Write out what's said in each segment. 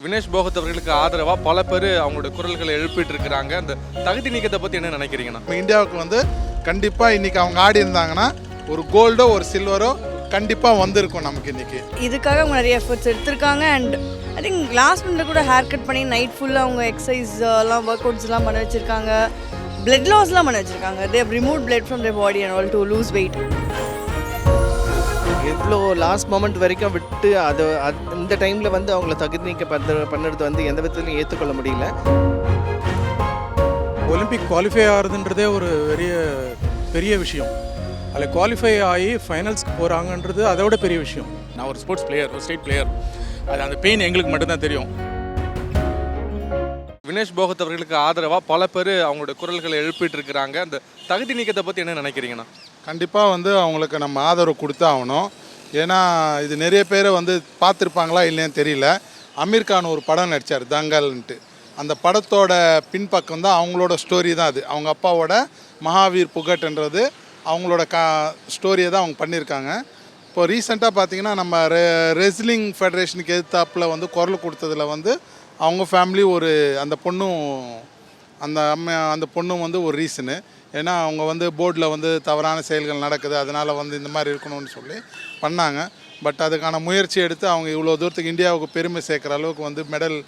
வினேஷ் போகத் அவர்களுக்கு ஆதரவா பல பேர் அவங்களோட குரல்களை எழுப்பிட்டு இருக்கிறாங்க. அந்த தகுதி நீக்கத்தை பத்தி என்ன நினைக்கிறீங்கன்னா? இந்தியாவுக்கு கண்டிப்பாக இன்றைக்கி அவங்க ஆடி இருந்தாங்கன்னா ஒரு கோல்டோ ஒரு சில்வரோ கண்டிப்பாக வந்திருக்கும் நமக்கு இன்றைக்கி. இதுக்காக அவங்க நிறைய எஃபர்ட்ஸ் எடுத்திருக்காங்க. And I think last minute கூட ஹேர் கட் பண்ணி நைட் ஃபுல்லாக அவங்க எக்ஸசைஸ் எல்லாம் ஒர்க் அவுட்ஸ்லாம் பண்ண வச்சுருக்காங்க. பிளட் லாஸ்லாம் பண்ண வச்சுருக்காங்க. They have remove blood from their body and all to lose weight. இவ்வளோ லாஸ்ட் மொமெண்ட் வரைக்கும் விட்டு இந்த டைமில் அவங்கள தகுதி நீக்க பண்ணுறது எந்த விதத்துலையும் ஏற்றுக்கொள்ள முடியல. ஒலிம்பிக் குவாலிஃபை ஆகிறதுன்றதே ஒரு பெரிய விஷயம். அதில் குவாலிஃபை ஆகி ஃபைனல்ஸ்க்கு போகிறாங்கன்றது அதை விட பெரிய விஷயம். நான் ஒரு ஸ்போர்ட்ஸ் பிளேயர், ஒரு ஸ்டேட் பிளேயர். அது அந்த பெயின் எங்களுக்கு மட்டும்தான் தெரியும். வினேஷ் போகத் அவர்களுக்கு ஆதரவா பல பேர் அவங்களோட குரல்களை எழுப்பிட்டு இருக்கிறாங்க. அந்த தகுதி நீக்கத்தை பத்தி என்ன நினைக்கிறீங்கன்னா? கண்டிப்பாக அவங்களுக்கு நம்ம ஆதரவு கொடுத்து ஆகணும். ஏன்னா இது நிறைய பேர் பார்த்துருப்பாங்களா இல்லைன்னு தெரியல. அமீர் கான் ஒரு படம் நடித்தார் தங்கல்ன்ட்டு. அந்த படத்தோட பின்பக்கம் தான் அவங்களோட ஸ்டோரி தான் அது. அவங்க அப்பாவோட மகாவீர் புகட்ன்றது அவங்களோட ஸ்டோரியை தான் அவங்க பண்ணியிருக்காங்க. இப்போ ரீசெண்டாக பார்த்தீங்கன்னா நம்ம ரெஸ்லிங் ஃபெடரேஷனுக்கு எதிர்த்தாப்பில் குரல் கொடுத்ததில் அவங்க ஃபேமிலி அந்த பொண்ணும் ஒரு ரீசனு. ஏன்னா அவங்க போர்டில் தவறான செயல்கள் நடக்குது, அதனால் இந்த மாதிரி இருக்கணும்னு சொல்லி பண்ணாங்க. பட் அதுக்கான முயற்சி எடுத்து அவங்க இவ்வளோ தூரத்துக்கு இந்தியாவுக்கு பெருமை சேர்க்குற அளவுக்கு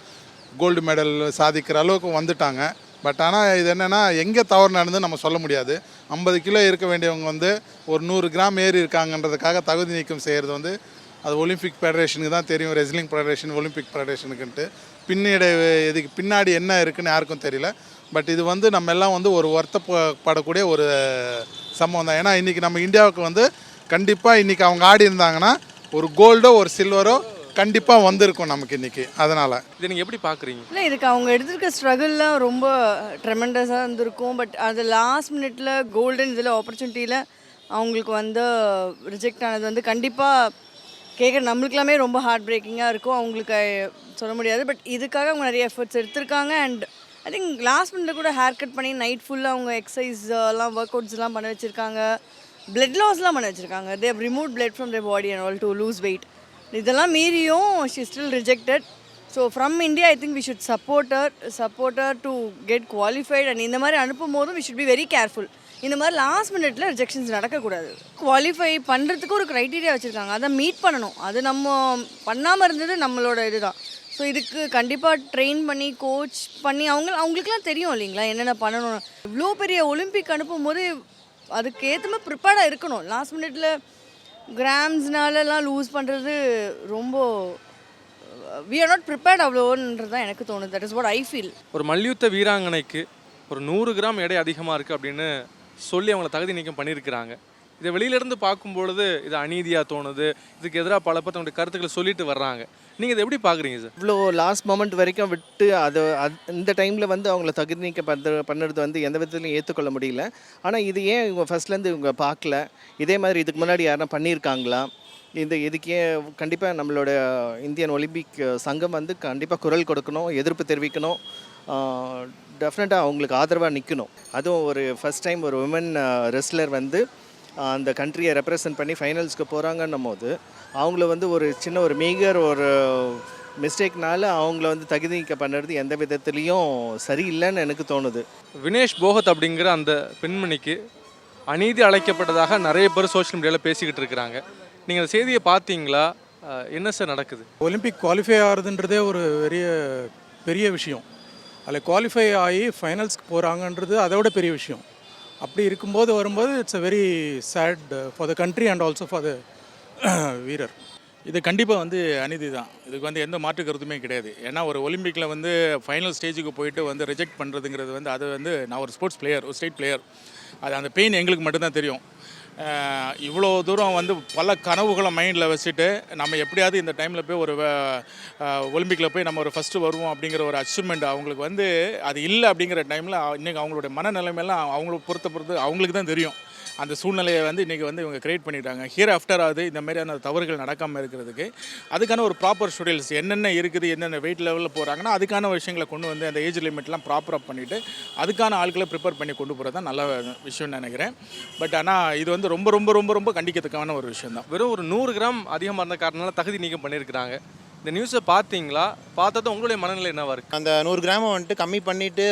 கோல்டு மெடல் சாதிக்கிற அளவுக்கு வந்துட்டாங்க. பட் ஆனால் இது என்னென்னா எங்கே தவறு நடந்து நம்ம சொல்ல முடியாது. 50 கிலோ இருக்க வேண்டியவங்க ஒரு 100 கிராம் ஏறி இருக்காங்கன்றதுக்காக தகுதி நீக்கம் செய்கிறது அது ஒலிம்பிக் ஃபெடரேஷனுக்கு தான் தெரியும். ரெஸ்லிங் ஃபெடரேஷன், ஒலிம்பிக் ஃபெடரேஷனுக்குன்ட்டு இதுக்கு பின்னாடி என்ன இருக்குன்னு யாருக்கும் தெரியல. பட் இது நம்ம எல்லாம் ஒரு வருத்தப்படக்கூடிய ஒரு சம்பவம் தான். ஏன்னா இன்றைக்கி நம்ம இந்தியாவுக்கு கண்டிப்பாக இன்றைக்கி அவங்க ஆடி இருந்தாங்கன்னா ஒரு கோல்டோ ஒரு சில்வரோ கண்டிப்பாக வந்திருக்கும் நமக்கு இன்றைக்கி. அதனால் இதை நீங்கள் எப்படி பார்க்குறீங்க? இல்லை, இதுக்கு அவங்க எடுத்திருக்க ஸ்ட்ரகிள்லாம் ரொம்ப ட்ரெமெண்டஸாக இருந்திருக்கும். பட் அது லாஸ்ட் மினிட்ல கோல்டன் இதில் ஆப்பர்ச்சுனிட்டியில் அவங்களுக்கு ரிஜெக்ட் ஆனது கண்டிப்பாக கேட்குற நம்மளுக்கெல்லாமே ரொம்ப ஹார்ட் பிரேக்கிங்காக இருக்கும். அவங்களுக்கு சொல்ல முடியாது. பட் இதுக்காக அவங்க நிறைய எஃபர்ட்ஸ் எடுத்திருக்காங்க. அண்ட் ஐ திங்க் லாஸ்ட் மினிட்ல கூட ஹேர் கட் பண்ணி நைட் ஃபுல்லாக அவங்க எக்ஸசைஸ் எல்லாம் ஒர்க் அவுட்ஸ்லாம் பண்ண வச்சுருக்காங்க. பிளட் லாஸ்லாம் பண்ண வச்சுருக்காங்க. They have remove blood from their body and all to lose weight. இதெல்லாம் மீறியும் she still rejected. So from India I think we should support her to get qualified. And இந்த மாதிரி அனுப்பும் போதும் we should be very careful. இந்த மாதிரி last மினிட்ல rejections நடக்கக்கூடாது. குவாலிஃபை பண்ணுறதுக்கு ஒரு க்ரைட்டீரியா வச்சுருக்காங்க, அதை மீட் பண்ணணும். அது நம்ம பண்ணாமல் இருந்தது நம்மளோட இதுதான். ஸோ இதுக்கு கண்டிப்பாக ட்ரெயின் பண்ணி கோச் பண்ணி அவங்களுக்குலாம் தெரியும் இல்லைங்களா என்னென்ன பண்ணணும். இவ்வளோ பெரிய ஒலிம்பிக் அனுப்பும் போது அதுக்கு ஏற்ற மாதிரி ப்ரிப்பேர்டாக இருக்கணும். லாஸ்ட் மினிட்ல கிராம்ஸ்னாலலாம் லூஸ் பண்ணுறது ரொம்ப வி ஆர் நாட் ப்ரிப்பேர்ட் அவ்வளோன்றது தான் எனக்கு தோணுது. That is what I feel. ஒரு மல்யுத்த வீராங்கனைக்கு ஒரு 100 கிராம் எடை அதிகமாக இருக்குது அப்படின்னு சொல்லி அவங்கள தகுதி நீக்கம் பண்ணியிருக்கிறாங்க. இதை வெளியிலேருந்து பார்க்கும்பொழுது இது அநீதியாக தோணுது. இதுக்கு எதிராக பல பேர் தங்களுடைய கருத்துக்களை சொல்லிட்டு வர்றாங்க. நீங்கள் இதை எப்படி பார்க்குறீங்க சார்? இவ்வளோ லாஸ்ட் மொமெண்ட் வரைக்கும் விட்டு இந்த டைமில் அவங்கள தகுதி நீக்க பண்ணுறது எந்த விதத்துலையும் ஏற்றுக்கொள்ள முடியல. ஆனால் இது ஏன் இவங்க ஃபர்ஸ்ட்லேருந்து இவங்க பார்க்கல? இதே மாதிரி இதுக்கு முன்னாடி யாருன்னா பண்ணியிருக்காங்களா? இதுக்கே கண்டிப்பாக நம்மளோட இந்தியன் ஒலிம்பிக் சங்கம் கண்டிப்பாக குரல் கொடுக்கணும், எதிர்ப்பு தெரிவிக்கணும், டெஃபினட்டாக அவங்களுக்கு ஆதரவாக நிற்கணும். அதுவும் ஒரு ஃபஸ்ட் டைம் ஒரு உமன் ரெஸ்லர் அந்த கண்ட்ரியை ரெப்ரசன்ட் பண்ணி ஃபைனல்ஸ்க்கு போகிறாங்கன்னும் போது அவங்கள ஒரு சின்ன ஒரு மேஜர் ஒரு மிஸ்டேக்னால அவங்கள தகுதி நீக்க பண்ணுறது எந்த விதத்துலேயும் சரியில்லைன்னு எனக்கு தோணுது. வினேஷ் போகத் அப்படிங்கிற அந்த பெண்மணிக்கு அநீதி அழைக்கப்பட்டதாக நிறைய பேர் சோஷியல் மீடியாவில் பேசிக்கிட்டு இருக்கிறாங்க. நீங்கள் அந்த செய்தியை பார்த்தீங்களா? என்ன சார் நடக்குது? ஒலிம்பிக் குவாலிஃபை ஆகிறதுன்றதே ஒரு பெரிய விஷயம். அதில் குவாலிஃபை ஆகி ஃபைனல்ஸ்க்கு போகிறாங்கன்றது அதை விட பெரிய விஷயம். அப்படி வரும்போது it's a very sad for the country and also for the வீரர். இது கண்டிப்பாக அநீதி தான். இதுக்கு எந்த மாற்று கருத்துமே கிடையாது. ஏன்னா ஒரு ஒலிம்பிக்கில் ஃபைனல் ஸ்டேஜுக்கு போயிட்டு ரிஜெக்ட் பண்ணுறதுங்கிறது அது நான் ஒரு ஸ்போர்ட்ஸ் பிளேயர், ஒரு ஸ்டேட் பிளேயர். அது அந்த பெயின் எங்களுக்கு மட்டும்தான் தெரியும். இவ்வளோ தூரம் பல கனவுகளை மைண்டில் வச்சுட்டு நம்ம எப்படியாவது இந்த டைமில் போய் ஒரு ஒலிம்பிக்கில் போய் நம்ம ஒரு ஃபஸ்ட்டு வருவோம் அப்படிங்கிற ஒரு அச்சீவ்மெண்ட் அவங்களுக்கு அது இல்லை அப்படிங்கிற டைமில் இன்றைக்கி அவங்களுடைய மனநிலைமையெல்லாம் அவங்கள பொறுத்து அவங்களுக்கு தான் தெரியும். அந்த சூழ்நிலையை இன்றைக்கி இவங்க கிரியேட் பண்ணிட்டாங்க. ஹியர் ஆஃப்டர் இந்த மாதிரியான தவறுகள் நடக்காமல் இருக்கிறதுக்கு அதுக்கான ஒரு ப்ராப்பர் ஷெடியூல்ஸ் என்னென்ன இருக்குது, என்னென்ன வெயிட் லெவலில் போகிறாங்கன்னா அதுக்கான விஷயங்களை கொண்டு அந்த ஏஜ் லிமிட்லாம் ப்ராப்பராக பண்ணிவிட்டு அதுக்கான ஆட்களை ப்ரிப்பேர் பண்ணி கொண்டு போகிறது தான் நல்ல விஷயம்னு நினைக்கிறேன். பட் ஆனால் இது ரொம்ப ரொம்ப ரொம்ப ரொம்ப கண்டிக்கிறதுக்கான ஒரு விஷயம் தான். வெறும் ஒரு 100 கிராம் அதிகமாக இருந்த காரணனால தகுதி நீக்கம் பண்ணியிருக்கிறாங்க. இந்த நியூஸை பார்த்தீங்களா? பார்த்தது உங்களுடைய மனநிலை என்னவா இருக்குது? அந்த 100 கிராமை வந்துட்டு கம்மி பண்ணிவிட்டு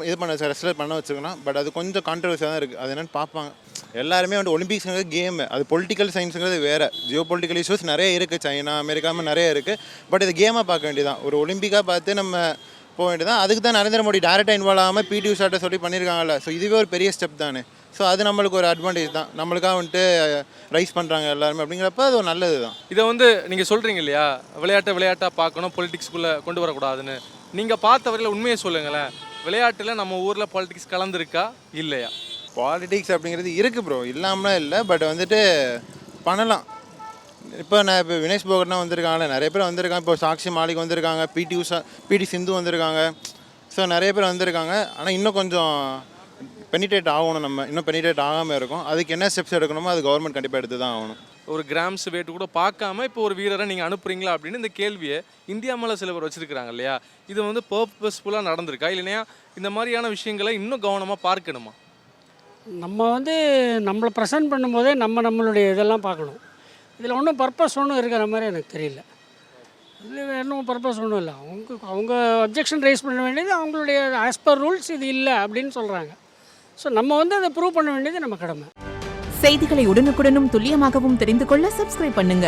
இது பண்ண ரெஸ்லர் பண்ண வச்சுக்கணும். பட் அது கொஞ்சம் கான்ட்ரவர்சியாக தான் இருக்குது. அது என்னென்னு பார்ப்பாங்க. எல்லாருமே வந்துட்டு ஒலிம்பிக்ஸ்ங்கிறது கேமு, அது பொலிட்டிக்கல் சயின்ஸுங்கிறது வேறு. ஜியோ பொலிட்டிக்கல் இஷ்யூஸ் நிறைய இருக்குது, சைனா அமெரிக்கா நிறைய இருக்குது. பட் இது கேமாக பார்க்க வேண்டியதான். ஒரு ஒலிம்பிக்காக பார்த்து நம்ம போக வேண்டியதான். அதுக்கு தான் நரேந்திர மோடி டேரெக்டாக இன்வால்வ் ஆகாமல் பிடி உஷாட்ட சொல்லி பண்ணியிருக்காங்கல்ல. ஸோ இதுவே ஒரு பெரிய ஸ்டெப் தானே. ஸோ அது நம்மளுக்கு ஒரு அட்வான்டேஜ் தான். நம்மளுக்காக வந்துட்டு ரைஸ் பண்ணுறாங்க எல்லாருமே அப்படிங்கிறப்ப அது ஒரு நல்லது தான். இதை வந்து நீங்கள் சொல்கிறீங்க இல்லையா, விளையாட்டாக பார்க்கணும், பொலிட்டிக்ஸ்குள்ளே கொண்டு வரக்கூடாதுன்னு. நீங்கள் பார்த்த வரையில் உண்மையை சொல்லுங்களேன். விளையாட்டில் நம்ம ஊரில் பாலிடிக்ஸ் கலந்துருக்கா இல்லையா? பாலிடிக்ஸ் அப்படிங்கிறது இருக்குது ப்ரோ, இல்லாமலாம் இல்லை. பட் வந்துட்டு பண்ணலாம். இப்போ வினேஷ் போகட்னா வந்திருக்காங்களே, நிறைய பேர் வந்திருக்காங்க. இப்போ சாக்ஷி மாலிக் வந்திருக்காங்க, பிடி சிந்து வந்திருக்காங்க. ஸோ நிறைய பேர் வந்திருக்காங்க. ஆனால் இன்னும் கொஞ்சம் பெனிட்ரேட் ஆகணும். நம்ம இன்னும் பெனிட்ரேட் ஆகாமல் இருக்கும். அதுக்கு என்ன ஸ்டெப்ஸ் எடுக்கணுமோ அது கவர்மெண்ட் கண்டிப்பாக எடுத்து தான் ஆகணும். ஒரு கிராம்ஸ் வெயிட் கூட பார்க்காம இப்போ ஒரு வீரரை நீங்கள் அனுப்புறீங்களா அப்படின்னு இந்த கேள்வியை இந்தியா மேலே சில பேர் வச்சுருக்கிறாங்க இல்லையா? இது வந்து பர்பஸ்ஃபுல்லாக நடந்திருக்கா இல்லைனா இந்த மாதிரியான விஷயங்களை இன்னும் கவனமாக பார்க்கணுமா? நம்ம வந்து நம்மளை ப்ரெசென்ட் பண்ணும்போதே நம்மளுடைய இதெல்லாம் பார்க்கணும். இதில் ஒன்றும் பர்பஸ் ஒன்றும் இருக்கிற மாதிரி எனக்கு தெரியல. இதில் இன்னும் பர்பஸ் ஒன்றும் இல்லை. அவங்க அப்ஜெக்ஷன் ரைஸ் பண்ண வேண்டியது அவங்களுடைய ஆஸ் பர் ரூல்ஸ் இது இல்லை அப்படின்னு சொல்கிறாங்க. ஸோ நம்ம வந்து அதை ப்ரூவ் பண்ண வேண்டியது நம்ம கடமை. செய்திகளை உடனுக்குடனும் துல்லியமாகவும் தெரிந்து கொள்ள சப்ஸ்கிரைப் பண்ணுங்க.